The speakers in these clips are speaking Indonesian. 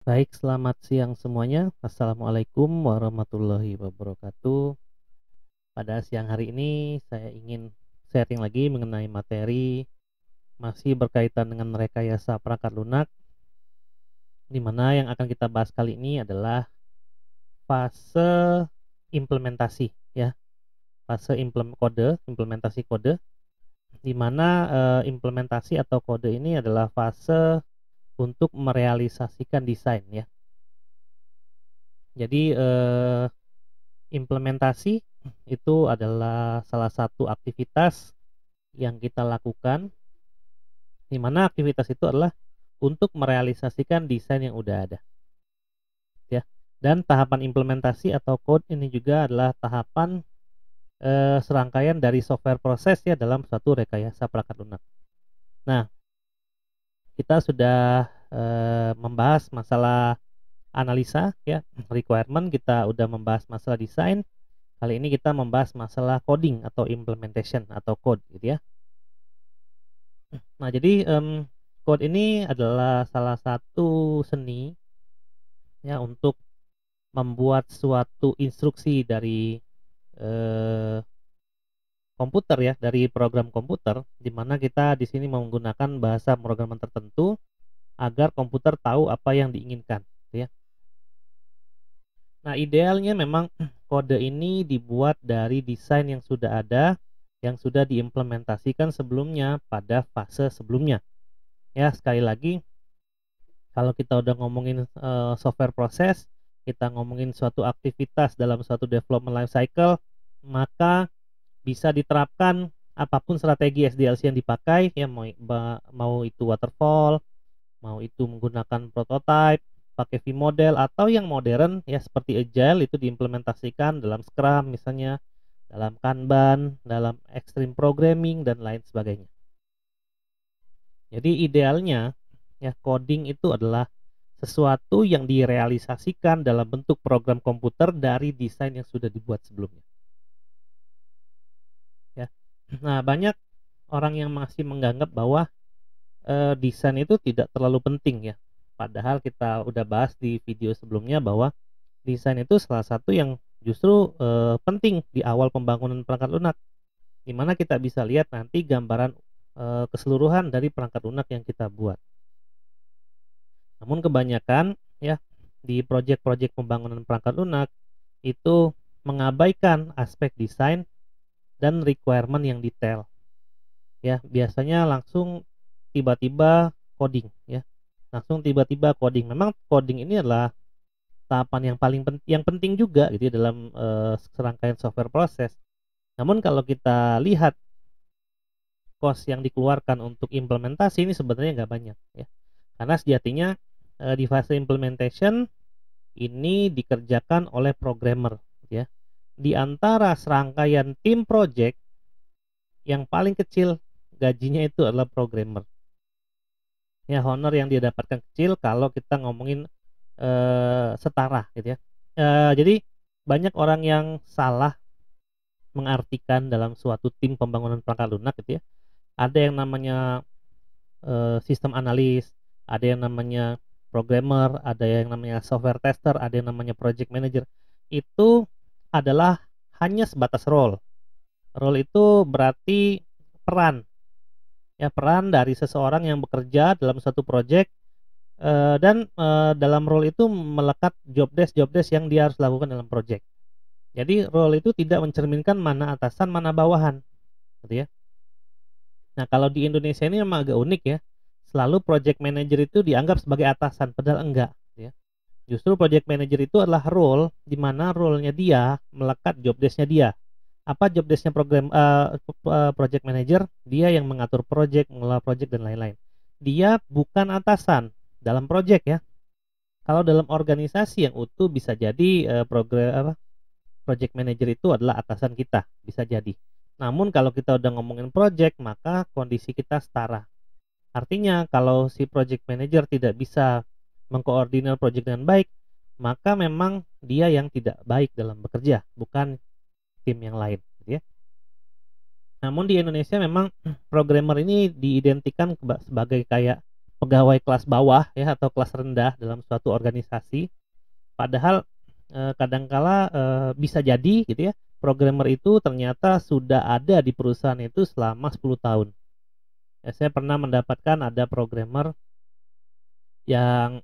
Baik, selamat siang semuanya. Assalamualaikum warahmatullahi wabarakatuh. Pada siang hari ini saya ingin sharing lagi mengenai materi masih berkaitan dengan rekayasa perangkat lunak, di mana yang akan kita bahas kali ini adalah fase implementasi ya, fase implementasi kode, di mana implementasi atau kode ini adalah fase untuk merealisasikan desain ya. Jadi implementasi itu adalah salah satu aktivitas yang kita lakukan, di mana aktivitas itu adalah untuk merealisasikan desain yang udah ada, ya. Dan tahapan implementasi atau code ini juga adalah tahapan serangkaian dari software proses ya dalam suatu rekayasa perangkat lunak. Nah, kita sudah membahas masalah analisa ya, requirement, kita udah membahas masalah desain. Kali ini kita membahas masalah coding atau implementation atau code gitu ya. Nah, jadi, code ini adalah salah satu seni ya untuk membuat suatu instruksi dari, eee, komputer ya, dari program komputer, di mana kita di sini menggunakan bahasa pemrograman tertentu agar komputer tahu apa yang diinginkan, gitu ya. Nah, idealnya memang kode ini dibuat dari desain yang sudah ada, yang sudah diimplementasikan sebelumnya pada fase sebelumnya. Ya, sekali lagi, kalau kita udah ngomongin, software proses, kita ngomongin suatu aktivitas dalam suatu development life cycle, maka bisa diterapkan apapun strategi SDLC yang dipakai, ya mau itu waterfall, mau itu menggunakan prototype, pakai V-model, atau yang modern ya seperti Agile itu diimplementasikan dalam Scrum misalnya, dalam Kanban, dalam Extreme Programming, dan lain sebagainya. Jadi idealnya ya coding itu adalah sesuatu yang direalisasikan dalam bentuk program komputer dari desain yang sudah dibuat sebelumnya, ya. Nah, banyak orang yang masih menganggap bahwa, desain itu tidak terlalu penting ya. Padahal kita udah bahas di video sebelumnya bahwa desain itu salah satu yang justru, penting di awal pembangunan perangkat lunak, di mana kita bisa lihat nanti gambaran, keseluruhan dari perangkat lunak yang kita buat. Namun kebanyakan ya, di proyek-proyek pembangunan perangkat lunak, itu mengabaikan aspek desain dan requirement yang detail, ya. Biasanya langsung tiba-tiba coding, ya. Langsung tiba-tiba coding. Memang coding ini adalah tahapan yang penting juga gitu ya dalam, serangkaian software proses. Namun kalau kita lihat cost yang dikeluarkan untuk implementasi ini sebenarnya nggak banyak, ya. Karena sejatinya, di fase implementation ini dikerjakan oleh programmer, ya. Di antara serangkaian tim project, yang paling kecil gajinya itu adalah programmer. Ya, honor yang dia dapatkan kecil kalau kita ngomongin, setara gitu ya. Jadi banyak orang yang salah mengartikan dalam suatu tim pembangunan perangkat lunak gitu ya. Ada yang namanya, sistem analis, ada yang namanya programmer, ada yang namanya software tester, ada yang namanya project manager. Itu adalah hanya sebatas role. Role itu berarti peran, ya peran dari seseorang yang bekerja dalam suatu project, dan, dalam role itu melekat job desk yang dia harus lakukan dalam project. Jadi role itu tidak mencerminkan mana atasan, mana bawahan, gitu ya. Nah, kalau di Indonesia ini memang agak unik ya, selalu project manager itu dianggap sebagai atasan, padahal enggak, gitu ya. Justru project manager itu adalah role, di mana role-nya dia melekat job desk-nya dia. Apa job desk-nya project manager? Dia yang mengatur project, mengelola project, dan lain-lain. Dia bukan atasan dalam project ya. Kalau dalam organisasi yang utuh bisa jadi, project manager itu adalah atasan kita, bisa jadi. Namun kalau kita udah ngomongin project, maka kondisi kita setara. Artinya kalau si project manager tidak bisa mengkoordinir project dengan baik, maka memang dia yang tidak baik dalam bekerja, bukan tim yang lain, gitu ya. Namun di Indonesia memang programmer ini diidentikan sebagai kayak pegawai kelas bawah ya atau kelas rendah dalam suatu organisasi. Padahal kadangkala bisa jadi gitu ya, programmer itu ternyata sudah ada di perusahaan itu selama 10 tahun. Ya, saya pernah mendapatkan ada programmer yang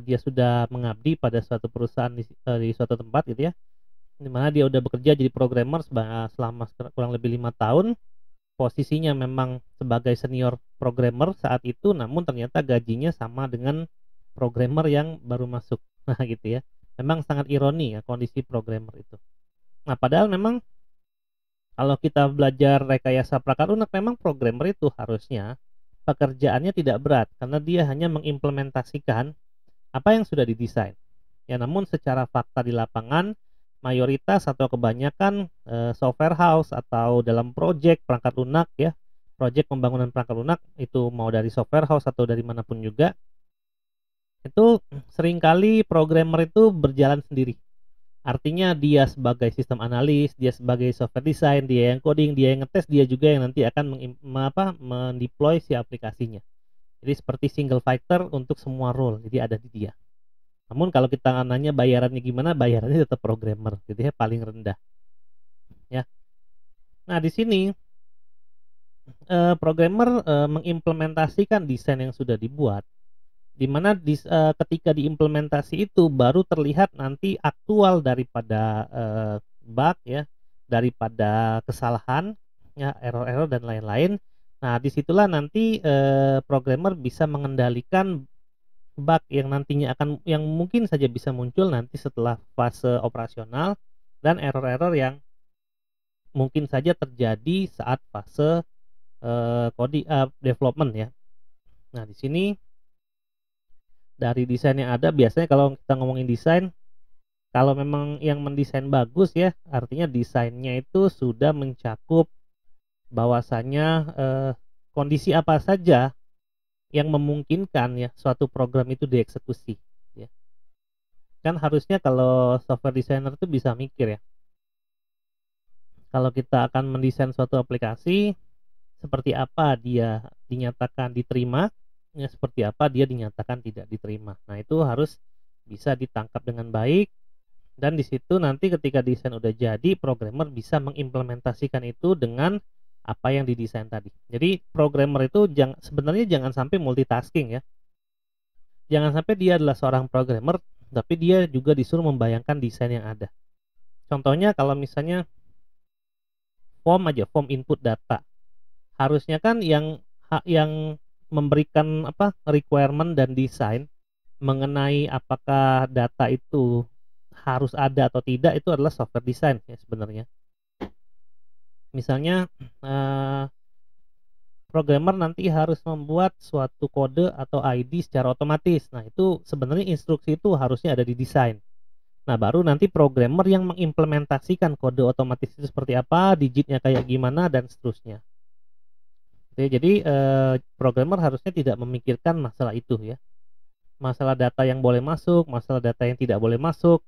dia sudah mengabdi pada suatu perusahaan di suatu tempat gitu ya, di mana dia udah bekerja jadi programmer selama kurang lebih 5 tahun. Posisinya memang sebagai senior programmer saat itu, namun ternyata gajinya sama dengan programmer yang baru masuk. Nah, gitu ya. Memang sangat ironi ya kondisi programmer itu. Nah, padahal memang kalau kita belajar rekayasa prakarlunak, memang programmer itu harusnya pekerjaannya tidak berat karena dia hanya mengimplementasikan apa yang sudah didesain. Ya, namun secara fakta di lapangan mayoritas atau kebanyakan software house atau dalam project perangkat lunak ya, project pembangunan perangkat lunak itu mau dari software house atau dari manapun juga, itu seringkali programmer itu berjalan sendiri. Artinya dia sebagai sistem analis, dia sebagai software design, dia yang coding, dia yang ngetes, dia juga yang nanti akan mendeploy si aplikasinya. Jadi seperti single fighter untuk semua role, jadi ada di dia. Namun kalau kita nanya bayarannya gimana, bayarannya tetap programmer gitu ya, paling rendah ya. Nah, di sini programmer mengimplementasikan desain yang sudah dibuat, di mana ketika diimplementasi itu baru terlihat nanti aktual daripada bug ya, daripada kesalahan ya, error-error dan lain-lain. Nah, disitulah nanti programmer bisa mengendalikan bug yang nantinya yang mungkin saja bisa muncul nanti setelah fase operasional, dan error-error yang mungkin saja terjadi saat fase development ya. Nah, di sini dari desain yang ada biasanya kalau kita ngomongin desain, kalau memang yang mendesain bagus ya, artinya desainnya itu sudah mencakup bahwasanya kondisi apa saja yang memungkinkan ya suatu program itu dieksekusi ya. Kan harusnya kalau software designer itu bisa mikir ya, kalau kita akan mendesain suatu aplikasi, seperti apa dia dinyatakan diterima, ya seperti apa dia dinyatakan tidak diterima. Nah, itu harus bisa ditangkap dengan baik, dan di situ nanti ketika desain udah jadi, programmer bisa mengimplementasikan itu dengan apa yang didesain tadi. Jadi programmer itu sebenarnya jangan sampai multitasking ya. Jangan sampai dia adalah seorang programmer, tapi dia juga disuruh membayangkan desain yang ada. Contohnya kalau misalnya form input data. Harusnya kan yang memberikan requirement dan desain mengenai apakah data itu harus ada atau tidak itu adalah software design ya sebenarnya. Misalnya programmer nanti harus membuat suatu kode atau ID secara otomatis. Nah, itu sebenarnya instruksi itu harusnya ada di desain. Nah, baru nanti programmer yang mengimplementasikan kode otomatis itu seperti apa, digitnya kayak gimana, dan seterusnya. Jadi programmer harusnya tidak memikirkan masalah itu ya. Masalah data yang boleh masuk, masalah data yang tidak boleh masuk,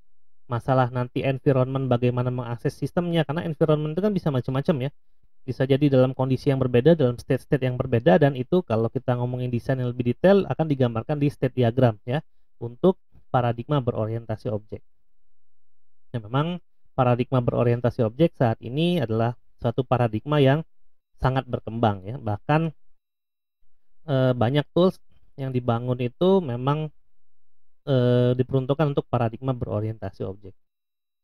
masalah nanti environment bagaimana mengakses sistemnya, karena environment itu kan bisa macam-macam ya. Bisa jadi dalam kondisi yang berbeda, dalam state-state yang berbeda, dan itu kalau kita ngomongin desain yang lebih detail akan digambarkan di state diagram ya, untuk paradigma berorientasi objek. Ya, memang paradigma berorientasi objek saat ini adalah suatu paradigma yang sangat berkembang ya. Bahkan banyak tools yang dibangun itu memang diperuntukkan untuk paradigma berorientasi objek.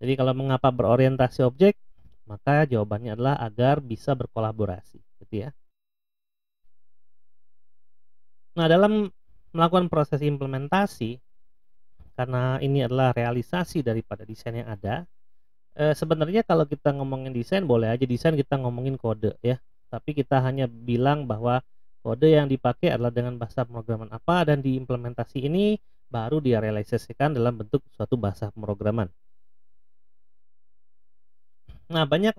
Jadi kalau mengapa berorientasi objek, maka jawabannya adalah agar bisa berkolaborasi gitu ya. Nah, dalam melakukan proses implementasi, karena ini adalah realisasi daripada desain yang ada, sebenarnya kalau kita ngomongin desain, boleh aja desain kita ngomongin kode ya. Tapi kita hanya bilang bahwa kode yang dipakai adalah dengan bahasa pemrograman apa, dan diimplementasi ini baru direalisasikan dalam bentuk suatu bahasa pemrograman. Nah, banyak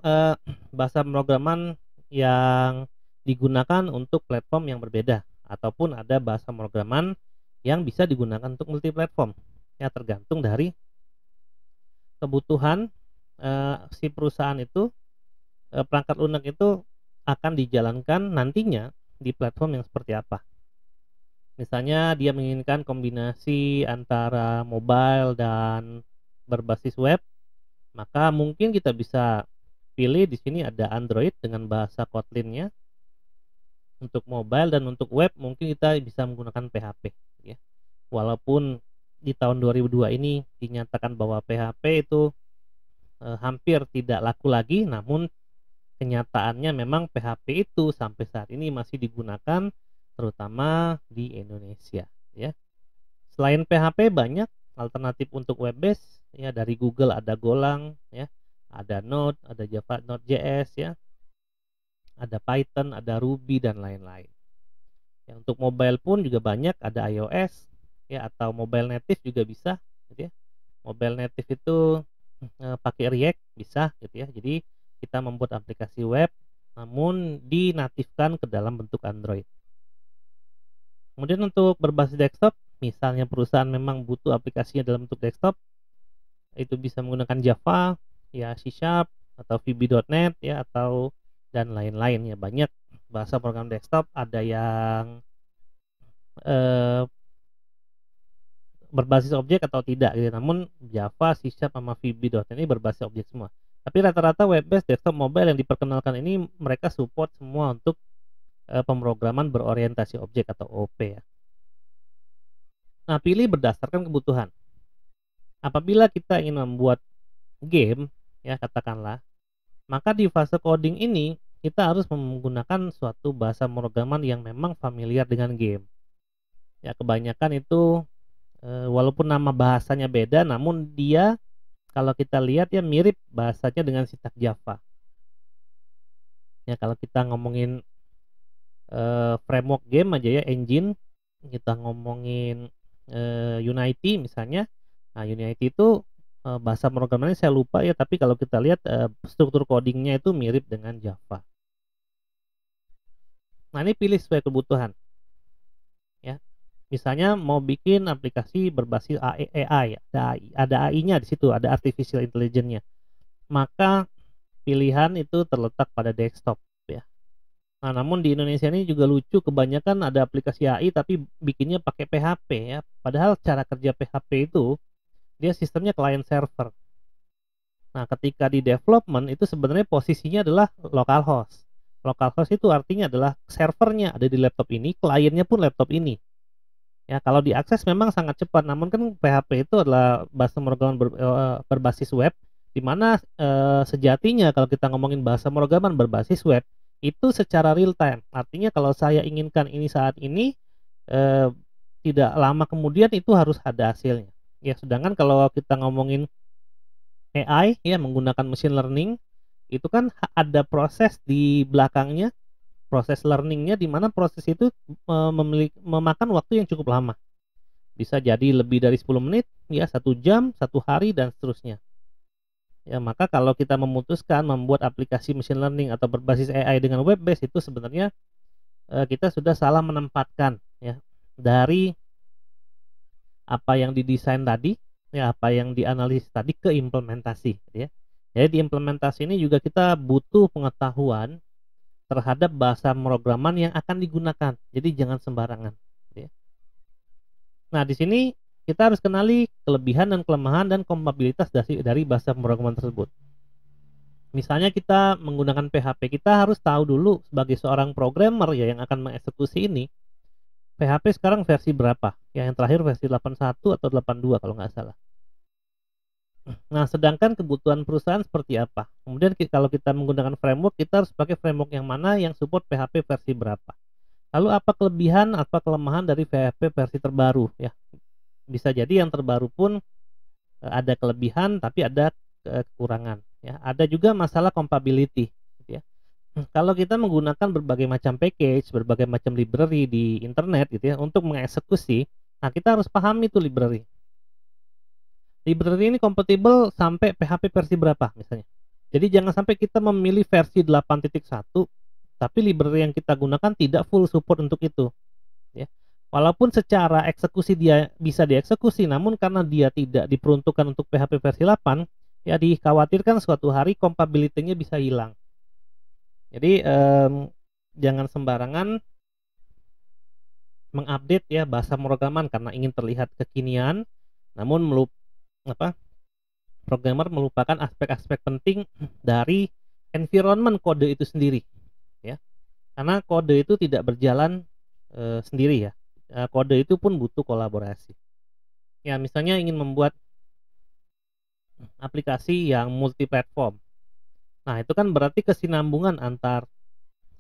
bahasa pemrograman yang digunakan untuk platform yang berbeda, ataupun ada bahasa pemrograman yang bisa digunakan untuk multi platform. Ya, tergantung dari kebutuhan si perusahaan itu, perangkat lunak itu akan dijalankan nantinya di platform yang seperti apa. Misalnya dia menginginkan kombinasi antara mobile dan berbasis web, maka mungkin kita bisa pilih di sini ada Android dengan bahasa Kotlin-nya untuk mobile, dan untuk web mungkin kita bisa menggunakan PHP ya. Walaupun di tahun 2002 ini dinyatakan bahwa PHP itu hampir tidak laku lagi, namun kenyataannya memang PHP itu sampai saat ini masih digunakan terutama di Indonesia ya. Selain PHP banyak alternatif untuk web base ya, dari Google ada Golang ya, ada Node, ada Java Node.js ya, ada Python, ada Ruby dan lain-lain. Ya, untuk mobile pun juga banyak, ada iOS ya, atau mobile native juga bisa gitu ya. Mobile native itu pakai React bisa gitu ya. Jadi kita membuat aplikasi web namun dinatifkan ke dalam bentuk Android. Kemudian untuk berbasis desktop, misalnya perusahaan memang butuh aplikasinya dalam bentuk desktop, itu bisa menggunakan Java, ya C# atau VB.NET ya, atau dan lain-lain ya. Banyak bahasa program desktop, ada yang berbasis objek atau tidak gitu. Namun Java, C# sama VB.NET ini berbasis objek semua. Tapi rata-rata web based desktop mobile yang diperkenalkan ini mereka support semua untuk pemrograman berorientasi objek atau OP ya. Nah, pilih berdasarkan kebutuhan. Apabila kita ingin membuat game ya katakanlah, maka di fase coding ini kita harus menggunakan suatu bahasa pemrograman yang memang familiar dengan game. Ya, kebanyakan itu walaupun nama bahasanya beda, namun dia kalau kita lihat ya mirip bahasanya dengan sintak Java. Ya, kalau kita ngomongin framework game aja ya, engine, kita ngomongin Unity misalnya. Nah, Unity itu bahasa pemrogramannya saya lupa ya, tapi kalau kita lihat struktur codingnya itu mirip dengan Java. Nah, ini pilih sesuai kebutuhan ya. Misalnya mau bikin aplikasi berbasis AI, ada AI-nya di situ, ada artificial intelligence-nya. Maka pilihan itu terletak pada desktop ya. Nah, namun di Indonesia ini juga lucu, kebanyakan ada aplikasi AI tapi bikinnya pakai PHP ya. Padahal cara kerja PHP itu dia sistemnya client server. Nah, ketika di development itu sebenarnya posisinya adalah localhost. Localhost itu artinya adalah servernya ada di laptop ini, kliennya pun laptop ini. Ya, kalau diakses memang sangat cepat, namun kan PHP itu adalah bahasa pemrograman berbasis web, di mana sejatinya kalau kita ngomongin bahasa pemrograman berbasis web itu secara real time. Artinya kalau saya inginkan ini saat ini, eh, tidak lama kemudian itu harus ada hasilnya. Ya, sedangkan kalau kita ngomongin AI ya menggunakan machine learning, itu kan ada proses di belakangnya, proses learningnya, di mana proses itu memakan waktu yang cukup lama. Bisa jadi lebih dari 10 menit, ya 1 jam, 1 hari, dan seterusnya. Ya, maka kalau kita memutuskan membuat aplikasi machine learning atau berbasis AI dengan web base, itu sebenarnya kita sudah salah menempatkan ya dari apa yang didesain tadi, ya apa yang dianalisis tadi ke implementasi ya. Jadi di implementasi ini juga kita butuh pengetahuan terhadap bahasa pemrograman yang akan digunakan. Jadi jangan sembarangan ya. Nah, di sini kita harus kenali kelebihan dan kelemahan dan kompatibilitas dari bahasa pemrograman tersebut. Misalnya kita menggunakan PHP, kita harus tahu dulu sebagai seorang programmer ya yang akan mengeksekusi ini, PHP sekarang versi berapa? Ya, yang terakhir versi 81 atau 82 kalau nggak salah. Nah, sedangkan kebutuhan perusahaan seperti apa? Kemudian kalau kita menggunakan framework, kita harus pakai framework yang mana yang support PHP versi berapa? Lalu apa kelebihan, apa kelemahan dari PHP versi terbaru ya? Bisa jadi yang terbaru pun ada kelebihan tapi ada kekurangan ya. Ada juga masalah compatibility gitu ya. Kalau kita menggunakan berbagai macam package, berbagai macam library di internet gitu ya untuk mengeksekusi, nah kita harus pahami itu library. Library ini kompatibel sampai PHP versi berapa misalnya. Jadi jangan sampai kita memilih versi 8.1 tapi library yang kita gunakan tidak full support untuk itu ya. Walaupun secara eksekusi dia bisa dieksekusi, namun karena dia tidak diperuntukkan untuk PHP versi 8, ya dikhawatirkan suatu hari compatibility-nya bisa hilang. Jadi jangan sembarangan mengupdate ya bahasa pemrograman karena ingin terlihat kekinian, namun programmer melupakan aspek-aspek penting dari environment kode itu sendiri ya. Karena kode itu tidak berjalan sendiri ya. Kode itu pun butuh kolaborasi. Ya, misalnya ingin membuat aplikasi yang multi platform. Nah, itu kan berarti kesinambungan antar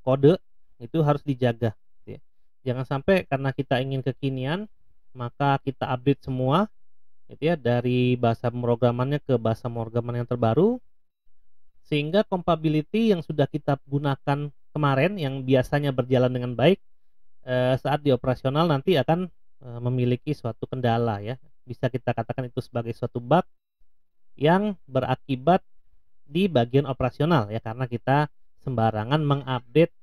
kode itu harus dijaga gitu ya. Jangan sampai karena kita ingin kekinian maka kita update semua gitu ya, dari bahasa pemrogramannya ke bahasa pemrograman yang terbaru, sehingga compatibility yang sudah kita gunakan kemarin yang biasanya berjalan dengan baik saat dioperasional nanti akan memiliki suatu kendala ya. Bisa kita katakan itu sebagai suatu bug yang berakibat di bagian operasional ya, karena kita sembarangan mengupdate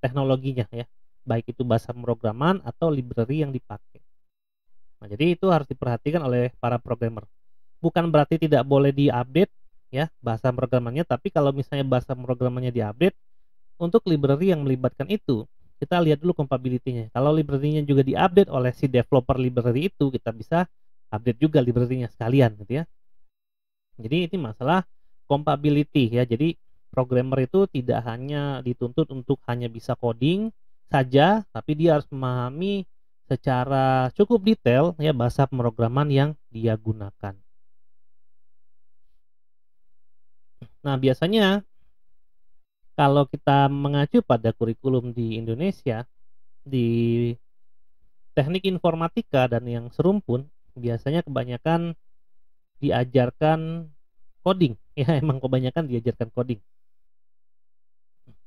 teknologinya ya, baik itu bahasa pemrograman atau library yang dipakai. Nah, jadi itu harus diperhatikan oleh para programmer. Bukan berarti tidak boleh diupdate ya bahasa pemrogramannya, tapi kalau misalnya bahasa pemrogramannya diupdate, untuk library yang melibatkan itu, kita lihat dulu compatibility-nya. Kalau library-nya juga diupdate oleh si developer library itu, kita bisa update juga library-nya sekalian gitu ya. Jadi ini masalah compatibility ya. Jadi programmer itu tidak hanya dituntut untuk hanya bisa coding saja, tapi dia harus memahami secara cukup detail ya bahasa pemrograman yang dia gunakan. Nah, biasanya kalau kita mengacu pada kurikulum di Indonesia, di teknik informatika dan yang serumpun, biasanya kebanyakan diajarkan coding. Ya, emang kebanyakan diajarkan coding.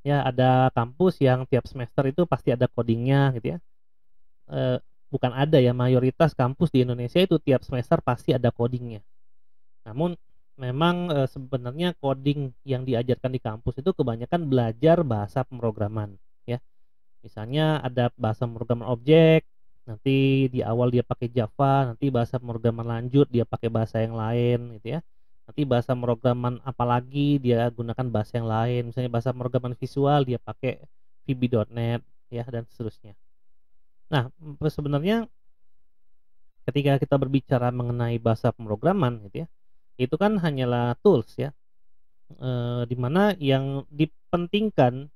Ya, ada kampus yang tiap semester itu pasti ada codingnya gitu ya. Bukan ada ya, mayoritas kampus di Indonesia itu tiap semester pasti ada codingnya. Namun memang sebenarnya coding yang diajarkan di kampus itu kebanyakan belajar bahasa pemrograman ya. Misalnya ada bahasa pemrograman objek, nanti di awal dia pakai Java, nanti bahasa pemrograman lanjut dia pakai bahasa yang lain gitu ya. Nanti bahasa pemrograman apalagi dia gunakan bahasa yang lain, misalnya bahasa pemrograman visual dia pakai VB.NET ya, dan seterusnya. Nah, sebenarnya ketika kita berbicara mengenai bahasa pemrograman gitu ya, itu kan hanyalah tools ya, di mana yang dipentingkan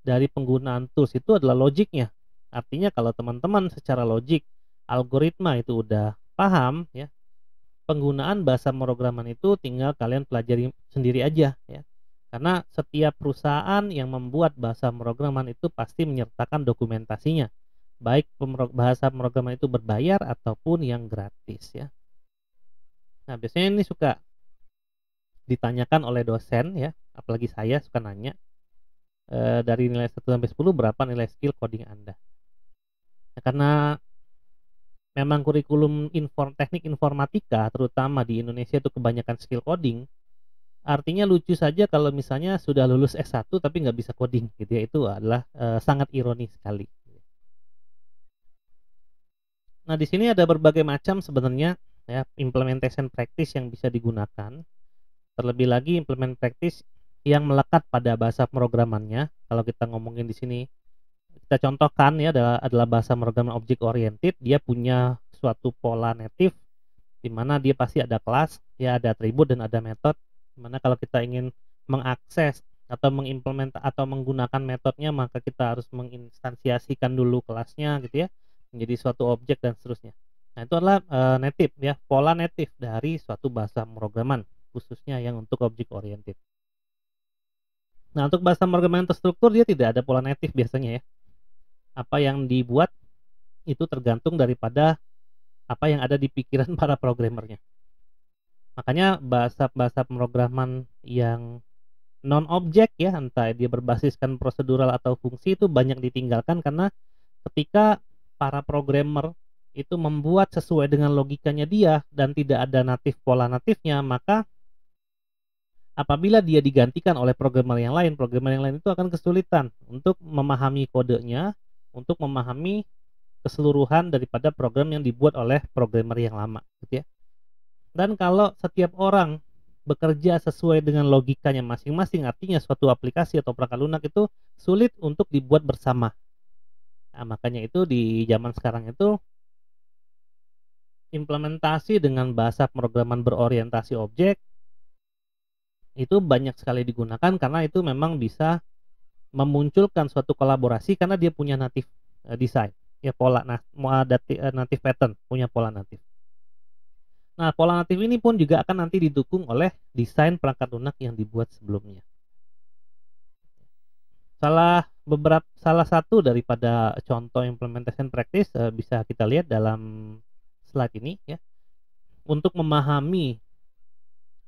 dari penggunaan tools itu adalah logiknya. Artinya kalau teman-teman secara logik algoritma itu udah paham ya, penggunaan bahasa pemrograman itu tinggal kalian pelajari sendiri aja ya. Karena setiap perusahaan yang membuat bahasa pemrograman itu pasti menyertakan dokumentasinya, baik bahasa pemrograman itu berbayar ataupun yang gratis ya. Nah, biasanya ini suka ditanyakan oleh dosen ya, apalagi saya suka nanya, dari nilai 1 sampai 10 berapa nilai skill coding Anda? Nah, karena memang kurikulum teknik informatika terutama di Indonesia itu kebanyakan skill coding, artinya lucu saja kalau misalnya sudah lulus S1 tapi nggak bisa coding gitu ya, itu adalah sangat ironis sekali. Nah, di sini ada berbagai macam sebenarnya ya implementation practice yang bisa digunakan. Terlebih lagi implement practice yang melekat pada bahasa pemrogramannya. Kalau kita ngomongin di sini, kita contohkan ya adalah bahasa pemrograman object oriented. Dia punya suatu pola native di mana dia pasti ada kelas, ya ada atribut dan ada metode. Dimana kalau kita ingin mengakses atau mengimplement atau menggunakan metodenya, maka kita harus menginstansiasikan dulu kelasnya gitu ya, menjadi suatu objek dan seterusnya. Nah, itu adalah native ya, pola native dari suatu bahasa pemrograman, khususnya yang untuk object oriented. Nah, untuk bahasa pemrograman terstruktur dia tidak ada pola native biasanya ya. Apa yang dibuat itu tergantung daripada apa yang ada di pikiran para programmernya. Makanya bahasa pemrograman yang non objek ya, entah dia berbasiskan prosedural atau fungsi, itu banyak ditinggalkan karena ketika para programmer itu membuat sesuai dengan logikanya dia dan tidak ada natif pola natifnya, maka apabila dia digantikan oleh programmer yang lain itu akan kesulitan untuk memahami kodenya, untuk memahami keseluruhan daripada program yang dibuat oleh programmer yang lama gitu ya. Dan kalau setiap orang bekerja sesuai dengan logikanya masing-masing, artinya suatu aplikasi atau perangkat lunak itu sulit untuk dibuat bersama. Nah, makanya itu di zaman sekarang itu implementasi dengan bahasa pemrograman berorientasi objek itu banyak sekali digunakan karena itu memang bisa memunculkan suatu kolaborasi karena dia punya native design, ya pola native pattern, punya pola natif. Nah, pola natif ini pun juga akan nanti didukung oleh desain perangkat lunak yang dibuat sebelumnya. Salah satu daripada contoh implementation practice bisa kita lihat dalam slide ini ya. Untuk memahami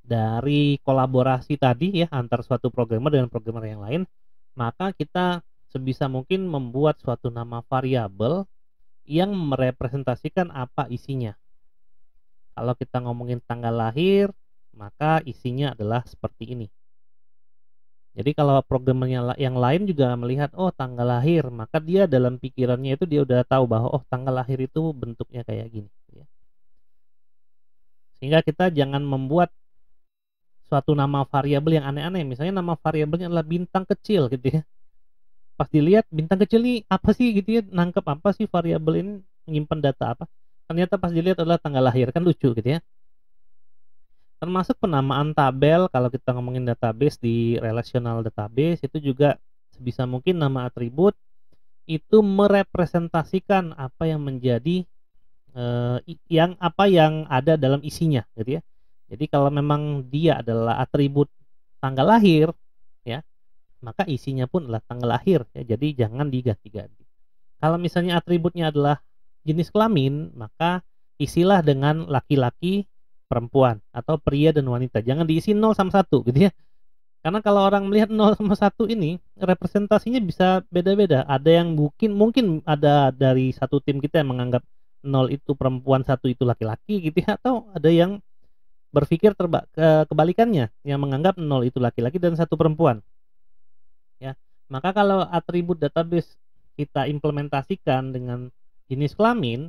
dari kolaborasi tadi ya antar suatu programmer dengan programmer yang lain, maka kita sebisa mungkin membuat suatu nama variabel yang merepresentasikan apa isinya. Kalau kita ngomongin tanggal lahir, maka isinya adalah seperti ini. Jadi kalau programmernya yang lain juga melihat, oh tanggal lahir, maka dia dalam pikirannya itu dia udah tahu bahwa oh tanggal lahir itu bentuknya kayak gini. Ya. Sehingga kita jangan membuat suatu nama variabel yang aneh-aneh. Misalnya nama variabelnya adalah bintang kecil gitu ya. Pas dilihat bintang kecil ini apa sih gitu ya, nangkep apa sih variabel ini, menyimpan data apa. Ternyata pas dilihat adalah tanggal lahir, kan lucu gitu ya. Termasuk penamaan tabel, kalau kita ngomongin database di relational database, itu juga sebisa mungkin nama atribut itu merepresentasikan apa yang menjadi apa yang ada dalam isinya gitu ya. Jadi kalau memang dia adalah atribut tanggal lahir ya, maka isinya pun adalah tanggal lahir ya. Jadi jangan diganti-ganti. Kalau misalnya atributnya adalah jenis kelamin, maka isilah dengan laki-laki, perempuan, atau pria dan wanita. Jangan diisi 0 sama 1 gitu ya. Karena kalau orang melihat 0 sama 1 ini, representasinya bisa beda-beda. Ada yang mungkin ada dari satu tim kita yang menganggap 0 itu perempuan, 1 itu laki-laki gitu ya, atau ada yang berpikir kebalikannya, yang menganggap 0 itu laki-laki dan 1 perempuan. Ya. Maka kalau atribut database kita implementasikan dengan jenis kelamin,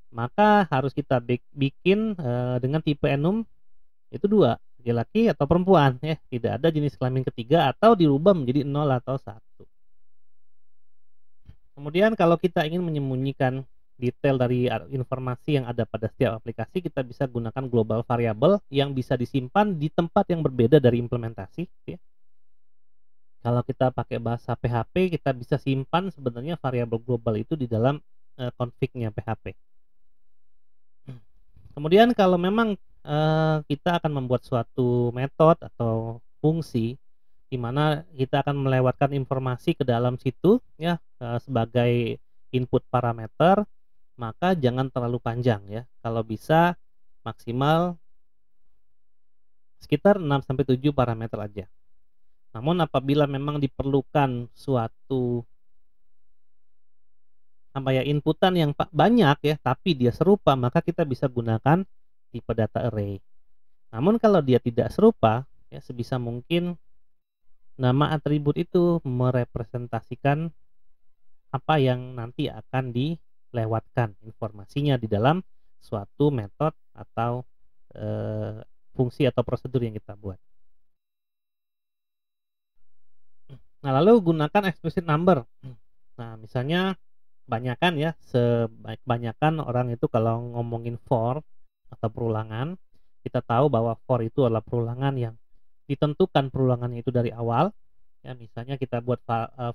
maka harus kita bikin dengan tipe enum itu 2, laki-laki atau perempuan ya, tidak ada jenis kelamin ketiga atau dirubah menjadi 0 atau 1. Kemudian kalau kita ingin menyembunyikan detail dari informasi yang ada pada setiap aplikasi, kita bisa gunakan global variable yang bisa disimpan di tempat yang berbeda dari implementasi ya. Kalau kita pakai bahasa PHP, kita bisa simpan sebenarnya variabel global itu di dalam config-nya PHP. Kemudian kalau memang kita akan membuat suatu metode atau fungsi di mana kita akan melewatkan informasi ke dalam situ ya sebagai input parameter, maka jangan terlalu panjang ya. Kalau bisa maksimal sekitar 6 sampai 7 parameter aja. Namun apabila memang diperlukan suatu inputan yang banyak ya, tapi dia serupa, maka kita bisa gunakan tipe data array. Namun kalau dia tidak serupa, ya sebisa mungkin nama atribut itu merepresentasikan apa yang nanti akan dilewatkan informasinya di dalam suatu metode atau fungsi atau prosedur yang kita buat. Nah, lalu gunakan explicit number. Nah, misalnya kebanyakan ya, kebanyakan orang itu kalau ngomongin for atau perulangan, kita tahu bahwa for itu adalah perulangan yang ditentukan perulangannya itu dari awal. Ya, misalnya kita buat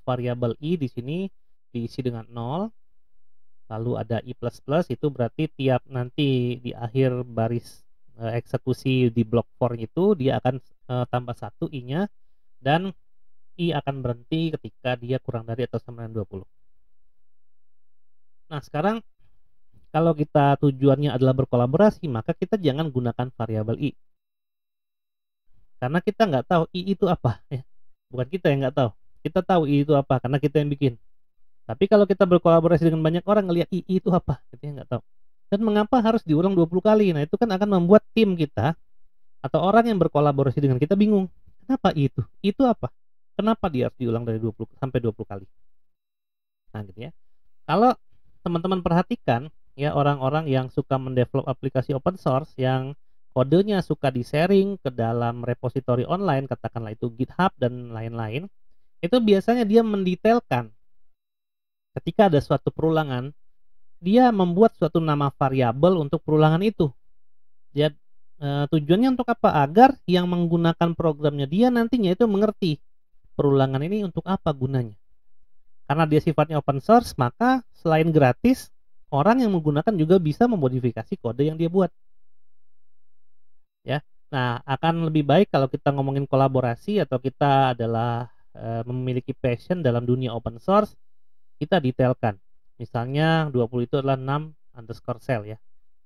variabel i di sini diisi dengan 0. Lalu ada i++, itu berarti tiap nanti di akhir baris eksekusi di blok for itu dia akan tambah 1 i-nya, dan i akan berhenti ketika dia kurang dari atau sama dengan 20. Nah, sekarang kalau kita tujuannya adalah berkolaborasi, maka kita jangan gunakan variabel i. Karena kita nggak tahu i itu apa ya. Bukan kita yang nggak tahu. Kita tahu i itu apa karena kita yang bikin. Tapi kalau kita berkolaborasi dengan banyak orang, ngelihat i itu apa, kita nggak tahu. Dan mengapa harus diulang 20 kali? Nah, itu kan akan membuat tim kita atau orang yang berkolaborasi dengan kita bingung. Kenapa i itu? Itu apa? Kenapa dia harus diulang dari 20 sampai 20 kali? Nah, gitu ya. Kalau teman-teman perhatikan ya, orang-orang yang suka mendevelop aplikasi open source yang kodenya suka di-sharing ke dalam repository online, katakanlah itu GitHub dan lain-lain, itu biasanya dia mendetailkan Ketika ada suatu perulangan, dia membuat suatu nama variabel untuk perulangan itu. Dia tujuannya untuk apa? Agar yang menggunakan programnya dia nantinya itu mengerti perulangan ini untuk apa gunanya. Karena dia sifatnya open source, maka selain gratis, orang yang menggunakan juga bisa memodifikasi kode yang dia buat. Ya. Nah, akan lebih baik kalau kita ngomongin kolaborasi atau kita adalah memiliki passion dalam dunia open source, kita detailkan. Misalnya 20 itu adalah 6 underscore cell ya.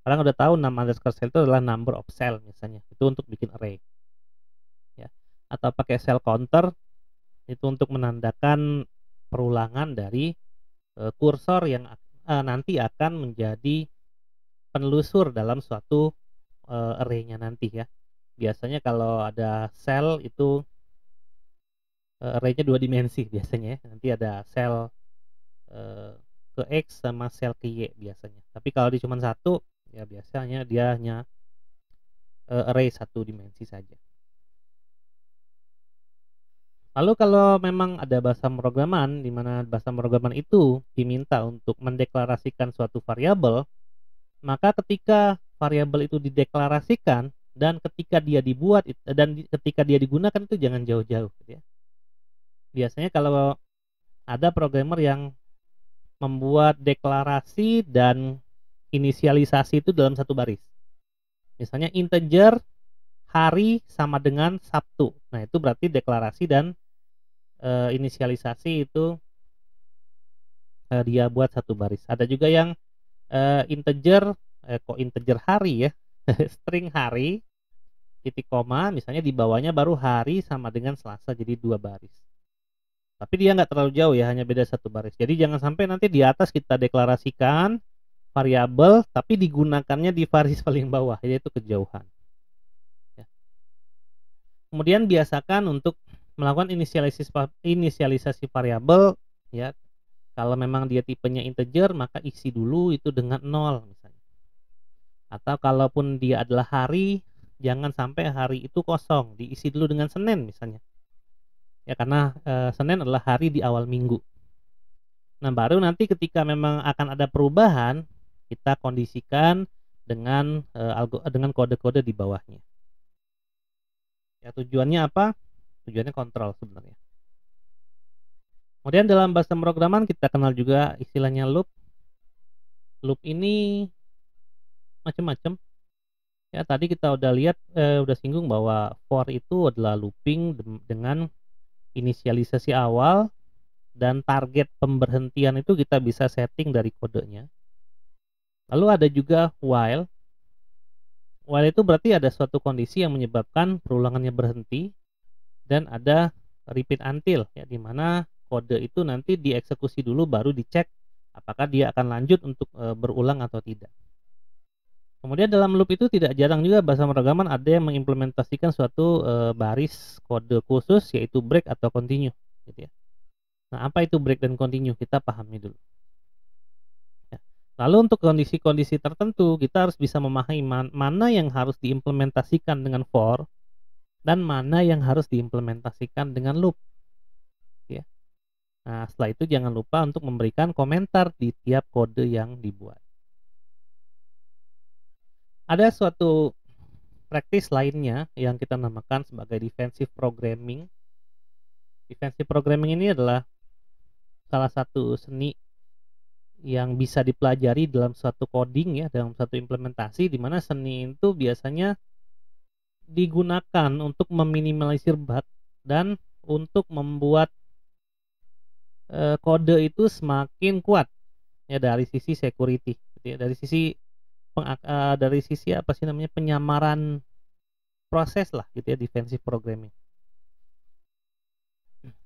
Orang udah tahu 6 underscore cell itu adalah number of cell misalnya. Itu untuk bikin array. Ya. Atau pakai cell counter itu untuk menandakan perulangan dari kursor yang nanti akan menjadi penelusur dalam suatu array-nya nanti ya. Biasanya kalau ada sel itu array-nya 2 dimensi biasanya ya. Nanti ada sel ke X sama sel ke Y biasanya. Tapi kalau dia cuma satu, ya biasanya dia hanya array 1 dimensi saja. Lalu kalau memang ada bahasa pemrograman di mana bahasa pemrograman itu diminta untuk mendeklarasikan suatu variabel, maka ketika variabel itu dideklarasikan dan ketika dia dibuat dan ketika dia digunakan itu jangan jauh-jauh gitu ya. Biasanya kalau ada programmer yang membuat deklarasi dan inisialisasi itu dalam satu baris. Misalnya integer hari sama dengan Sabtu. Nah, itu berarti deklarasi dan inisialisasi itu dia buat satu baris. Ada juga yang integer kok integer hari ya. String hari titik koma misalnya di bawahnya baru hari sama dengan Selasa jadi 2 baris. Tapi dia nggak terlalu jauh ya, hanya beda satu baris. Jadi jangan sampai nanti di atas kita deklarasikan variabel tapi digunakannya di baris paling bawah, yaitu kejauhan. Ya. Kemudian biasakan untuk melakukan inisialisasi variabel ya. Kalau memang dia tipenya integer, maka isi dulu itu dengan 0 misalnya. Atau kalaupun dia adalah hari, jangan sampai hari itu kosong, diisi dulu dengan Senin misalnya. Ya karena Senin adalah hari di awal minggu. Nah, baru nanti ketika memang akan ada perubahan, kita kondisikan dengan dengan kode-kode di bawahnya. Ya tujuannya apa? Tujuannya kontrol sebenarnya. Kemudian dalam bahasa pemrograman kita kenal juga istilahnya loop. Loop ini macam-macam. Ya tadi kita udah lihat udah singgung bahwa for itu adalah looping dengan inisialisasi awal dan target pemberhentian itu kita bisa setting dari kodenya. Lalu ada juga while. While itu berarti ada suatu kondisi yang menyebabkan perulangannya berhenti dan ada repeat until ya di mana kode itu nanti dieksekusi dulu baru dicek apakah dia akan lanjut untuk berulang atau tidak. Kemudian dalam loop itu tidak jarang juga bahasa pemrograman ada yang mengimplementasikan suatu baris kode khusus yaitu break atau continue gitu ya. Nah, apa itu break dan continue? Kita pahami dulu. Ya. Lalu untuk kondisi-kondisi tertentu kita harus bisa memahami mana yang harus diimplementasikan dengan for dan mana yang harus diimplementasikan dengan loop. Ya. Nah, setelah itu jangan lupa untuk memberikan komentar di tiap kode yang dibuat. Ada suatu praktis lainnya yang kita namakan sebagai defensive programming. Defensive programming ini adalah salah satu seni yang bisa dipelajari dalam suatu coding ya, dalam satu implementasi di mana seni itu biasanya digunakan untuk meminimalisir bug dan untuk membuat kode itu semakin kuat ya dari sisi security gitu ya, dari sisi apa sih namanya penyamaran proses lah gitu ya, defensive programming.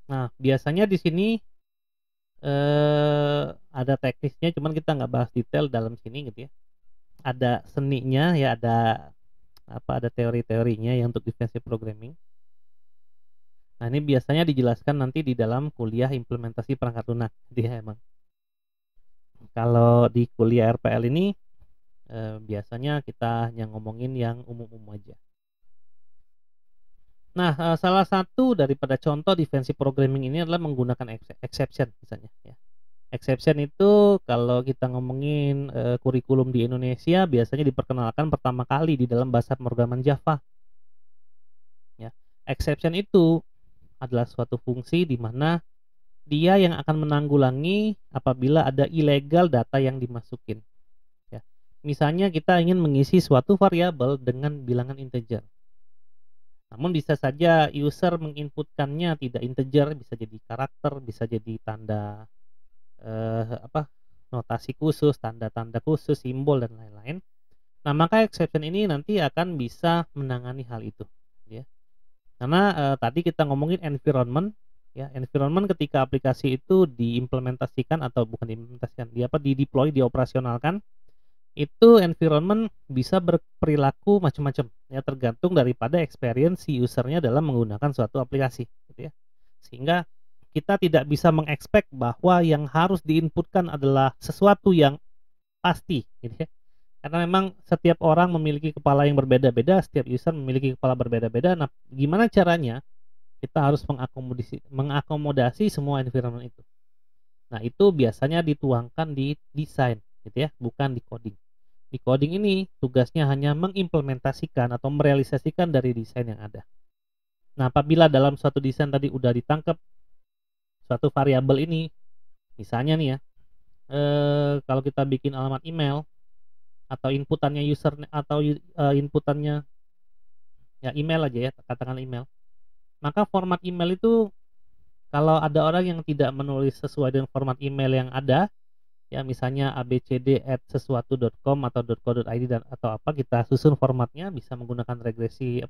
Nah, biasanya di sini ada teknisnya, cuman kita nggak bahas detail dalam sini gitu ya. Ada seninya ya, ada teori-teorinya ya untuk defensive programming. Nah, ini biasanya dijelaskan nanti di dalam kuliah implementasi perangkat lunak. Jadi emang kalau di kuliah RPL ini biasanya kita hanya ngomongin yang umum-umum aja. Nah, salah satu daripada contoh defensive programming ini adalah menggunakan exception misalnya ya. Exception itu kalau kita ngomongin, kurikulum di Indonesia biasanya diperkenalkan pertama kali di dalam bahasa pemrograman Java, ya. Exception itu adalah suatu fungsi di mana dia yang akan menanggulangi apabila ada ilegal data yang dimasukin, ya. Misalnya kita ingin mengisi suatu variabel dengan bilangan integer, namun bisa saja user menginputkannya tidak integer, bisa jadi karakter, bisa jadi tanda, notasi khusus, tanda-tanda khusus, simbol, dan lain-lain. Nah, maka exception ini nanti akan bisa menangani hal itu, ya. Karena, tadi kita ngomongin environment, ya, environment ketika aplikasi itu diimplementasikan atau bukan diimplementasikan, di-deploy, dioperasionalkan, itu environment bisa berperilaku macam-macam, ya, tergantung daripada experience si user-nya dalam menggunakan suatu aplikasi, gitu ya. Sehingga kita tidak bisa mengekspek bahwa yang harus diinputkan adalah sesuatu yang pasti, gitu ya. Karena memang setiap orang memiliki kepala yang berbeda-beda, setiap user memiliki kepala berbeda-beda. Nah, gimana caranya kita harus mengakomodasi semua environment itu. Nah, itu biasanya dituangkan di desain, gitu ya, bukan di coding. Di coding ini tugasnya hanya mengimplementasikan atau merealisasikan dari desain yang ada. Nah, apabila dalam suatu desain tadi udah ditangkap suatu variabel ini, misalnya nih ya, kalau kita bikin alamat email atau inputannya user atau inputannya ya email aja ya, katakan email. Maka format email itu kalau ada orang yang tidak menulis sesuai dengan format email yang ada, ya misalnya abcd@sesuatu.com atau .co.id dan atau apa, kita susun formatnya bisa menggunakan regresi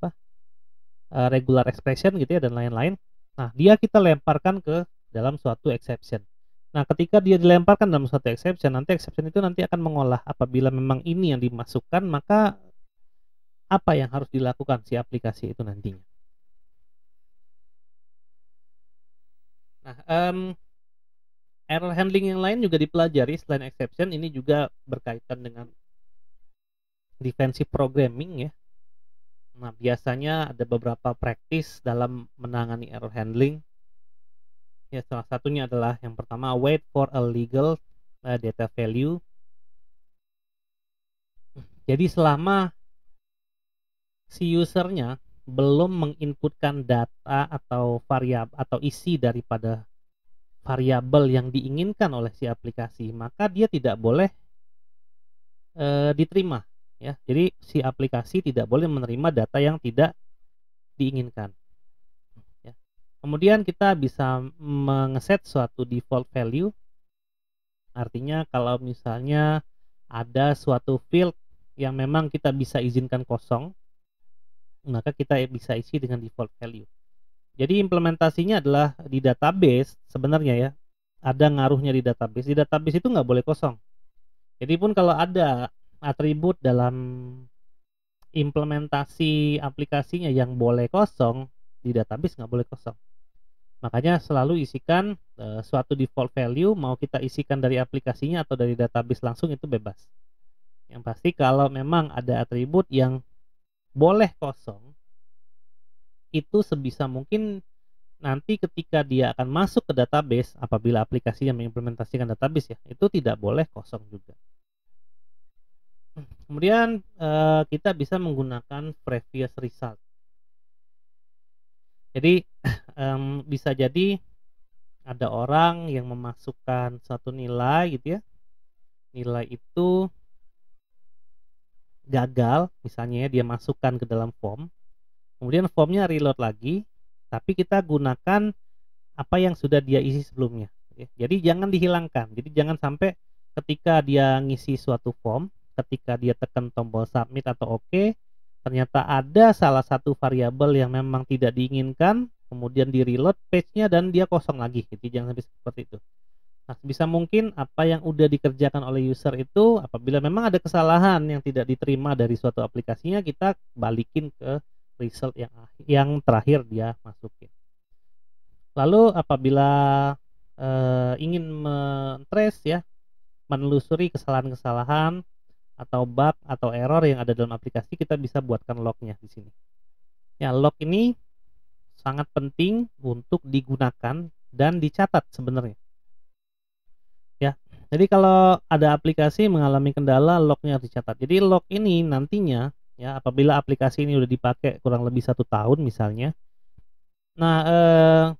regular expression gitu ya dan lain-lain. Nah, dia kita lemparkan ke dalam suatu exception. Nah, ketika dia dilemparkan dalam suatu exception, nanti exception itu nanti akan mengolah apabila memang ini yang dimasukkan, maka apa yang harus dilakukan si aplikasi itu nantinya. Nah, error handling yang lain juga dipelajari selain exception, ini juga berkaitan dengan defensive programming ya. Nah, biasanya ada beberapa practice dalam menangani error handling. Ya, salah satunya adalah yang pertama, wait for a legal data value. Jadi selama si usernya belum menginputkan data atau variabel atau isi daripada variabel yang diinginkan oleh si aplikasi, maka dia tidak boleh diterima, ya. Jadi si aplikasi tidak boleh menerima data yang tidak diinginkan, ya. Kemudian kita bisa mengeset suatu default value, artinya kalau misalnya ada suatu field yang memang kita bisa izinkan kosong, maka kita bisa isi dengan default value. Jadi implementasinya adalah di database sebenarnya ya, ada ngaruhnya di database. Di database itu nggak boleh kosong. Jadi pun kalau ada atribut dalam implementasi aplikasinya yang boleh kosong, di database nggak boleh kosong. Makanya selalu isikan suatu default value, mau kita isikan dari aplikasinya atau dari database langsung itu bebas. Yang pasti kalau memang ada atribut yang boleh kosong, itu sebisa mungkin nanti ketika dia akan masuk ke database, apabila aplikasinya mengimplementasikan database ya, itu tidak boleh kosong juga. Kemudian kita bisa menggunakan previous result. Jadi bisa jadi ada orang yang memasukkan satu nilai gitu ya. Nilai itu gagal, misalnya ya, dia masukkan ke dalam form. Kemudian formnya reload lagi, tapi kita gunakan apa yang sudah dia isi sebelumnya. Jadi jangan dihilangkan. Jadi jangan sampai ketika dia ngisi suatu form, ketika dia tekan tombol submit atau oke, ternyata ada salah satu variabel yang memang tidak diinginkan, kemudian di reload page-nya dan dia kosong lagi. Jadi jangan sampai seperti itu. Nah, bisa mungkin apa yang udah dikerjakan oleh user itu apabila memang ada kesalahan yang tidak diterima dari suatu aplikasinya, kita balikin ke result yang terakhir dia masukin. Lalu apabila ingin men-trace ya, menelusuri kesalahan-kesalahan atau bug atau error yang ada dalam aplikasi, kita bisa buatkan lognya di sini. Ya, log ini sangat penting untuk digunakan dan dicatat sebenarnya. Jadi kalau ada aplikasi mengalami kendala, lognya harus dicatat. Jadi log ini nantinya ya apabila aplikasi ini udah dipakai kurang lebih 1 tahun misalnya, nah,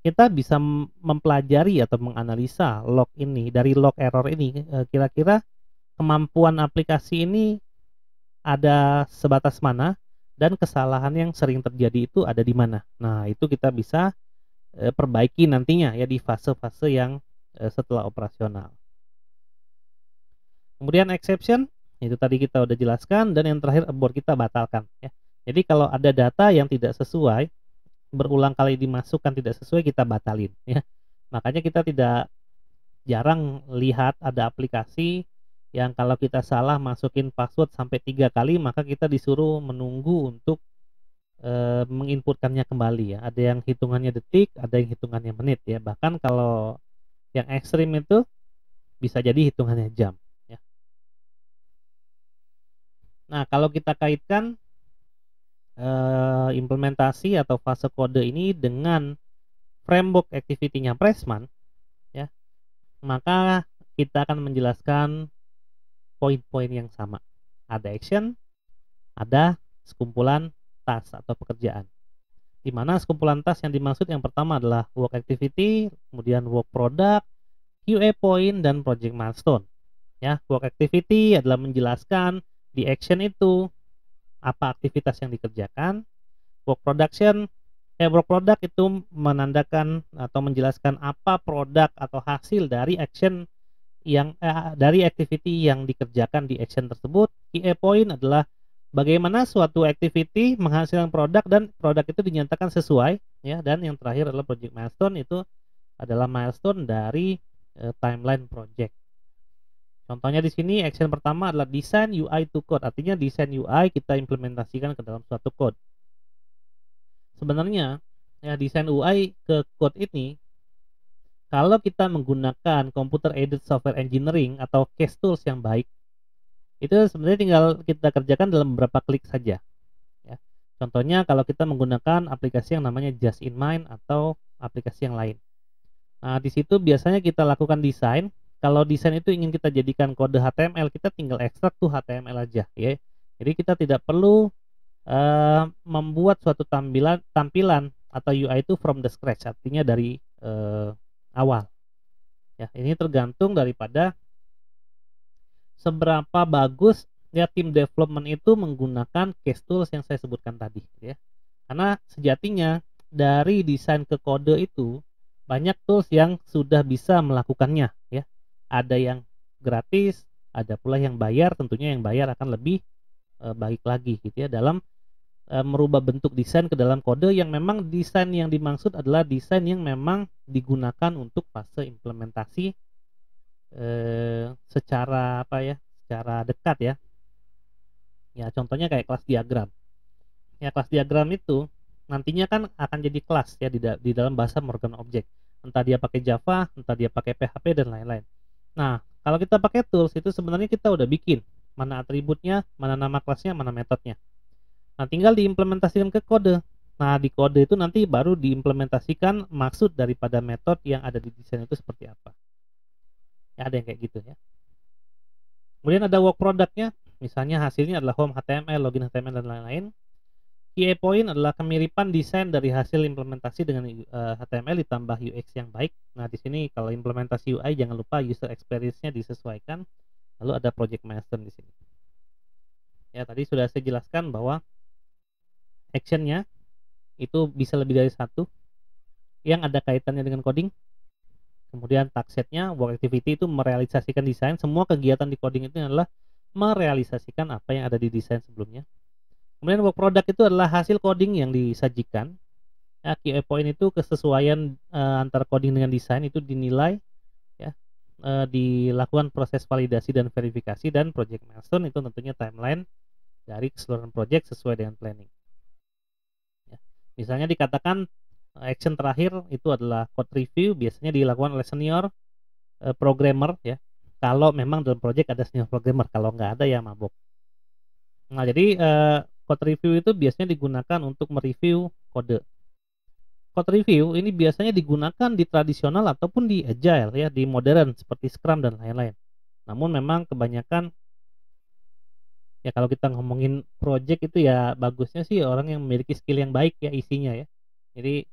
kita bisa mempelajari atau menganalisa log ini, dari log error ini, kira-kira kemampuan aplikasi ini ada sebatas mana dan kesalahan yang sering terjadi itu ada di mana. Nah, itu kita bisa, perbaiki nantinya ya di fase-fase yang, setelah operasional. Kemudian exception, itu tadi kita udah jelaskan, dan yang terakhir abort, kita batalkan ya. Jadi kalau ada data yang tidak sesuai, berulang kali dimasukkan tidak sesuai, kita batalin ya. Makanya kita tidak jarang lihat ada aplikasi yang kalau kita salah masukin password sampai 3 kali, maka kita disuruh menunggu untuk, menginputkannya kembali ya. Ada yang hitungannya detik, ada yang hitungannya menit ya. Bahkan kalau yang ekstrim itu bisa jadi hitungannya jam ya. Nah, kalau kita kaitkan, implementasi atau fase kode ini dengan framework activity-nya Pressman ya, maka kita akan menjelaskan poin-poin yang sama. Ada action, ada sekumpulan task atau pekerjaan. Di mana sekumpulan task yang dimaksud yang pertama adalah work activity, kemudian work product, QA point, dan project milestone. Ya, work activity adalah menjelaskan di action itu apa aktivitas yang dikerjakan. Work production, work product itu menandakan atau menjelaskan apa produk atau hasil dari action yang dari activity yang dikerjakan di action tersebut. QA point adalah bagaimana suatu activity menghasilkan produk dan produk itu dinyatakan sesuai ya, dan yang terakhir adalah project milestone, itu adalah milestone dari timeline project. Contohnya di sini action pertama adalah design UI to code, artinya desain UI kita implementasikan ke dalam suatu code. Sebenarnya ya desain UI ke code ini, kalau kita menggunakan computer aided software engineering atau CASE tools yang baik, itu sebenarnya tinggal kita kerjakan dalam beberapa klik saja ya. Contohnya kalau kita menggunakan aplikasi yang namanya Just in Mind atau aplikasi yang lain. Nah, di situ biasanya kita lakukan desain. Kalau desain itu ingin kita jadikan kode HTML, kita tinggal ekstrak tuh HTML aja ya. Jadi kita tidak perlu membuat suatu tampilan atau UI itu from the scratch, artinya dari awal. Ya, ini tergantung daripada seberapa bagus ya tim development itu menggunakan case tools yang saya sebutkan tadi ya. Karena sejatinya dari desain ke kode itu banyak tools yang sudah bisa melakukannya ya. Ada yang gratis, ada pula yang bayar, tentunya yang bayar akan lebih baik lagi gitu ya dalam merubah bentuk desain ke dalam kode, yang memang desain yang dimaksud adalah desain yang memang digunakan untuk fase implementasi secara apa ya, secara dekat ya. Ya contohnya kayak kelas diagram. Ya kelas diagram itu nantinya kan akan jadi kelas ya di dalam bahasa Morgan Object. Entah dia pakai Java, entah dia pakai PHP dan lain-lain. Nah, kalau kita pakai tools itu sebenarnya kita udah bikin mana atributnya, mana nama kelasnya, mana metodenya. Nah, tinggal diimplementasikan ke kode. Nah, di kode itu nanti baru diimplementasikan maksud daripada metode yang ada di desain itu seperti apa. Ya, ada yang kayak gitu ya. Kemudian ada work productnya, misalnya hasilnya adalah home HTML, login HTML, dan lain-lain. QA point adalah kemiripan desain dari hasil implementasi dengan HTML ditambah UX yang baik. Nah, di sini kalau implementasi UI jangan lupa user experience-nya disesuaikan. Lalu ada project milestone di sini. Ya, tadi sudah saya jelaskan bahwa action-nya itu bisa lebih dari satu yang ada kaitannya dengan coding. Kemudian task set-nya, work activity itu merealisasikan desain. Semua kegiatan di coding itu adalah merealisasikan apa yang ada di desain sebelumnya. Kemudian work product itu adalah hasil coding yang disajikan. Ya, QA point itu kesesuaian antara coding dengan desain itu dinilai ya, dilakukan proses validasi dan verifikasi, dan project milestone itu tentunya timeline dari keseluruhan project sesuai dengan planning. Ya. Misalnya dikatakan action terakhir itu adalah code review, biasanya dilakukan oleh senior programmer ya. Kalau memang dalam project ada senior programmer, kalau nggak ada ya mabok. Nah, jadi code review itu biasanya digunakan untuk mereview kode. Code review ini biasanya digunakan di tradisional ataupun di agile ya, di modern seperti Scrum dan lain-lain. Namun memang kebanyakan ya kalau kita ngomongin project itu ya bagusnya sih orang yang memiliki skill yang baik ya isinya ya. Jadi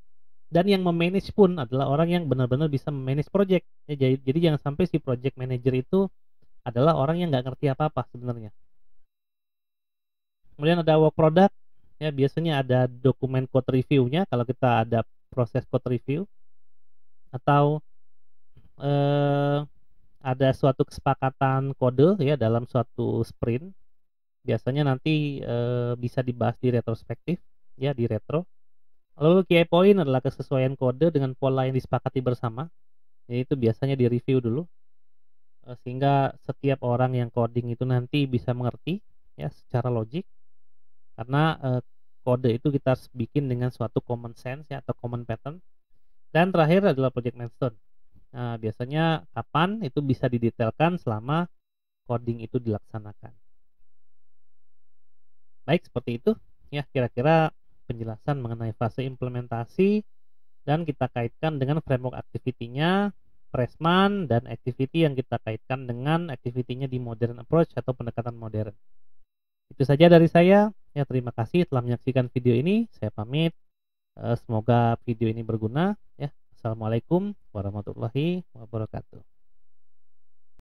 dan yang me-manage pun adalah orang yang benar-benar bisa me-manage project. Ya, jadi jangan sampai si project manager itu adalah orang yang nggak ngerti apa-apa sebenarnya. Kemudian ada work product, ya biasanya ada dokumen code review-nya kalau kita ada proses code review atau eh, ada suatu kesepakatan kode ya dalam suatu sprint. Biasanya nanti bisa dibahas di retrospektif ya di retro. Lalu key point adalah kesesuaian kode dengan pola yang disepakati bersama. Jadi itu biasanya di-review dulu sehingga setiap orang yang coding itu nanti bisa mengerti ya secara logik karena kode itu kita harus bikin dengan suatu common sense ya atau common pattern. Dan terakhir adalah project milestone. Nah, biasanya kapan itu bisa didetailkan selama coding itu dilaksanakan. Baik, seperti itu ya kira-kira penjelasan mengenai fase implementasi dan kita kaitkan dengan framework activity-nya, Pressman, dan activity yang kita kaitkan dengan activity-nya di modern approach atau pendekatan modern. Itu saja dari saya. Ya, terima kasih telah menyaksikan video ini. Saya pamit. Semoga video ini berguna ya. Assalamualaikum warahmatullahi wabarakatuh.